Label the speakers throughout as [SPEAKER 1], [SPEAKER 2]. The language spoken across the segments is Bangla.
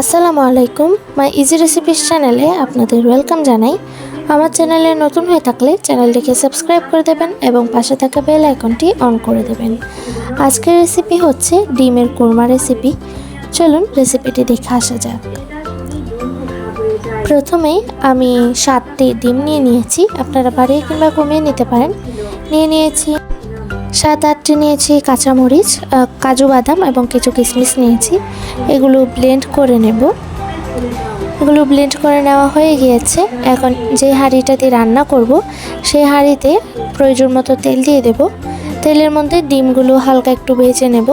[SPEAKER 1] আসসালামু আলাইকুম। মাই ইজি রেসিপিস চ্যানেলে আপনাদের ওয়েলকাম জানাই। আমার চ্যানেলে নতুন হয়ে থাকলে চ্যানেলটিকে সাবস্ক্রাইব করে দেবেন এবং পাশে থাকা বেল আইকনটি অন করে দেবেন। আজকের রেসিপি হচ্ছে ডিমের কোরমা রেসিপি। চলুন রেসিপিটি দেখে আসা যাক। প্রথমেই আমি 7টি ডিম নিয়ে নিয়েছি, আপনারা বাড়িয়ে কিংবা কমিয়ে নিতে পারেন। নিয়েছি 7-8টি নিয়েছি কাঁচামরিচ, কাজু বাদাম এবং কিছু কিশমিশ নিয়েছি। এগুলো ব্লেন্ড করে নেব। এগুলো ব্লেন্ড করে নেওয়া হয়ে গিয়েছে। এখন যে হাঁড়িটাতে রান্না করব সেই হাঁড়িতে প্রয়োজন মতো তেল দিয়ে দেব। তেলের মধ্যে ডিমগুলো হালকা একটু ভেজে নেব।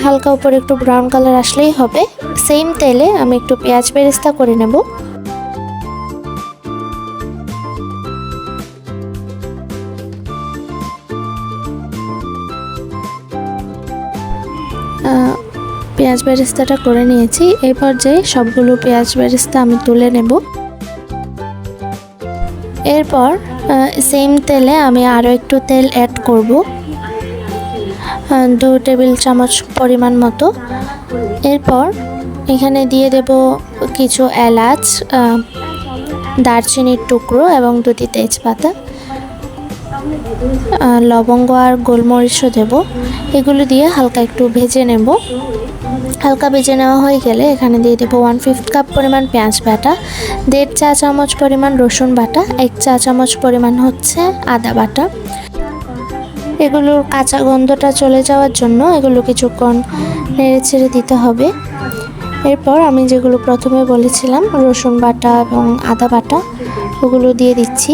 [SPEAKER 1] হালকা উপরে একটু ব্রাউন কালার আসলেই হবে। সেম তেলে আমি একটু পেঁয়াজ বেরেস্তা করে নেব। পেঁয়াজ বেরেস্তাটা করে নিয়েছি। এই পর্যায়ে সবগুলো পেঁয়াজ বেরেস্তা আমি তুলে নেব। এরপর সেম তেলে আমি আরও একটু তেল অ্যাড করব, 2 টেবিল চামচ পরিমাণ মতো। এরপর এখানে দিয়ে দেব কিছু এলাচ, দারচিনির টুকরো এবং 2টি তেজপাতা, লবঙ্গ আর গোলমরিচও দেব। এগুলো দিয়ে হালকা একটু ভেজে নেব। হালকা ভেজে নেওয়া হয়ে গেলে এখানে দিয়ে দেবো 1/5 কাপ পরিমাণ পেঁয়াজ বাটা, 1.5 চা চামচ পরিমাণ রসুন বাটা, 1 চা চামচ পরিমাণ হচ্ছে আদা বাটা। এগুলোর কাঁচা গন্ধটা চলে যাওয়ার জন্য এগুলো কিছুক্ষণ নেড়ে ছেড়ে দিতে হবে। এরপর আমি যেগুলো প্রথমে বলেছিলাম রসুন বাটা এবং আদা বাটা, ওগুলো দিয়ে দিচ্ছি।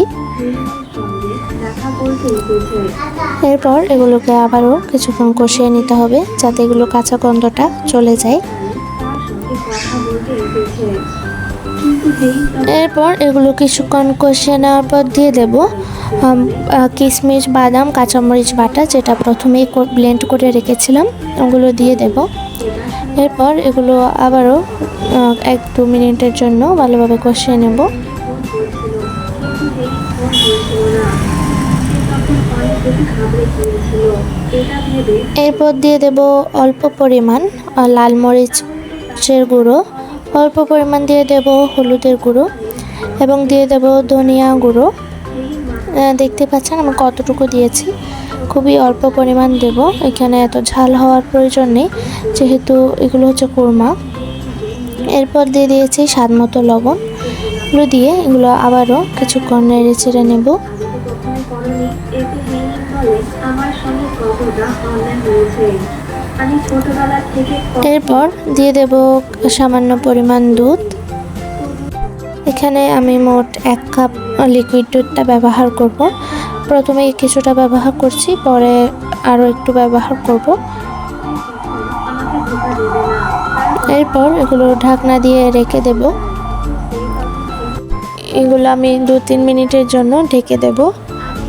[SPEAKER 1] এরপর এগুলোকে আবারও কিছুক্ষণ কষিয়ে নিতে হবে যাতে এগুলো কাঁচা গন্ধটা চলে যায়। এরপর এগুলো কিছুক্ষণ কষিয়ে নেওয়ার পর দিয়ে দেব কিশমিশ, বাদাম, কাঁচামরিচ বাটা, যেটা প্রথমেই ব্লেন্ড করে রেখেছিলাম, ওগুলো দিয়ে দেব। এরপর এগুলো আবারও 1-2 মিনিটের জন্য ভালোভাবে কষিয়ে নেব। এরপর দিয়ে দেব অল্প পরিমাণ লাল মরিচের গুঁড়ো, অল্প পরিমাণ দিয়ে দেব হলুদের গুঁড়ো এবং দিয়ে দেব ধনিয়া গুঁড়ো। দেখতে পাচ্ছেন আমি কতটুকু দিয়েছি, খুবই অল্প পরিমাণ দেব। এখানে এত ঝাল হওয়ার প্রয়োজন নেই যেহেতু এগুলো হচ্ছে কোরমা। এরপর দিয়ে দিয়েছি স্বাদ মতো লবণ। এগুলো দিয়ে এগুলো আবারও কিছুক্ষণ নেড়ে চেড়ে নেব। এরপর দিয়ে দেব সামান্য পরিমাণ দুধ। এখানে আমি মোট 1 কাপ লিকুইড দুধটা ব্যবহার করব। প্রথমে কিছুটা ব্যবহার করছি, পরে আরও একটু ব্যবহার করব। এরপর এগুলো ঢাকনা দিয়ে রেখে দেব। এগুলো আমি 2-3 মিনিটের জন্য ঢেকে দেব।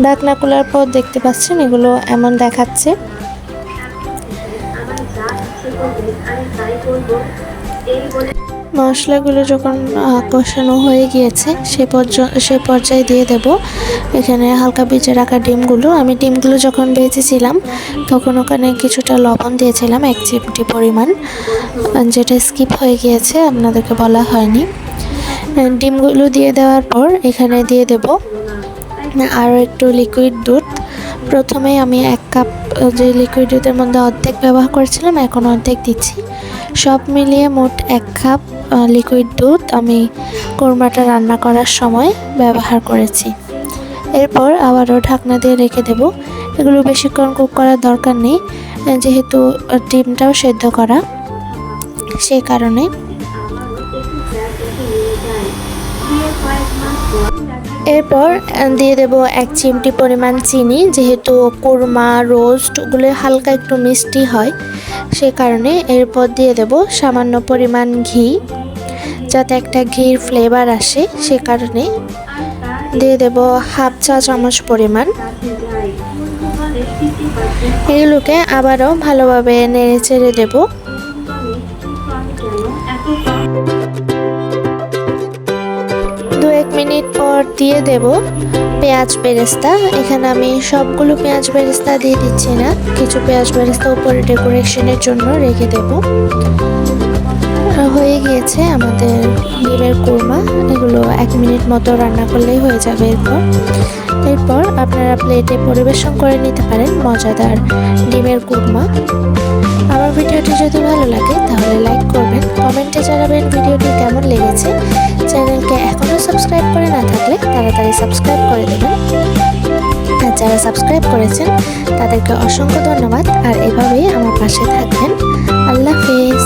[SPEAKER 1] ঢাকনা খোলার পর দেখতে পাচ্ছেন এগুলো এমন দেখাচ্ছে। মশলাগুলো যখন কষানো হয়ে গিয়েছে সে পর্যায়ে দিয়ে দেব এখানে হালকা ভেজে রাখা ডিমগুলো। আমি ডিমগুলো যখন ভেজেছিলাম তখন ওখানে কিছুটা লবণ দিয়েছিলাম, 1 চিমটি পরিমাণ, যেটা স্কিপ হয়ে গিয়েছে, আপনাদেরকে বলা হয়নি। ডিমগুলো দিয়ে দেওয়ার পর এখানে দিয়ে দেব আরও একটু লিকুইড দুধ। প্রথমে আমি 1 কাপ যে লিকুইড দুধের মধ্যে অর্ধেক ব্যবহার করেছিলাম, এখন অর্ধেক দিচ্ছি। সব মিলিয়ে মোট 1 কাপ লিকুইড দুধ আমি কোরমাটা রান্না করার সময় ব্যবহার করেছি। এরপর আবারও ঢাকনা দিয়ে রেখে দেব। এগুলো বেশিক্ষণ কুক করার দরকার নেই যেহেতু ডিমটাও সেদ্ধ করা, সেই কারণে। এরপর দিয়ে দেব 1 চিমটি পরিমাণ চিনি, যেহেতু কোরমা রোস্ট ওগুলো হালকা একটু মিষ্টি হয়, সে কারণে। এরপর দিয়ে দেব সামান্য পরিমাণ ঘি, যাতে একটা ঘির ফ্লেভার আসে, সে কারণে। দিয়ে দেব 1/2 চা চামচ পরিমাণ। এগুলোকে আবারও ভালোভাবে নেড়ে চেড়ে দেব। 2-1 মিনিট পর দিয়ে দেব পেঁয়াজ বেরেস্তা। এখানে আমি সবগুলো পেঁয়াজ বেরেস্তা দিয়ে দিচ্ছি না, কিছু পেঁয়াজ বেরেস্তা উপরে ডেকোরেশনের জন্য রেখে দেব। হয়ে গিয়েছে আমাদের ডিমের কোরমা। এগুলো 1 মিনিট মতো রান্না করলেই হয়ে যাবে। এরপর আপনারা প্লেটে পরিবেশন করে নিতে পারেন মজাদার ডিমের কোরমা। আমার ভিডিওটি যদি ভালো লাগে তাহলে লাইক করবেন, কমেন্টে জানাবেন ভিডিওটি কেমন লেগেছে। চ্যানেলকে এখনও সাবস্ক্রাইব করে না থাকলে তাড়াতাড়ি সাবস্ক্রাইব করে দেবেন। আর যারা সাবস্ক্রাইব করেছেন তাদেরকে অসংখ্য ধন্যবাদ। আর এভাবেই আমার পাশে থাকবেন। আল্লাহ হাফেজ।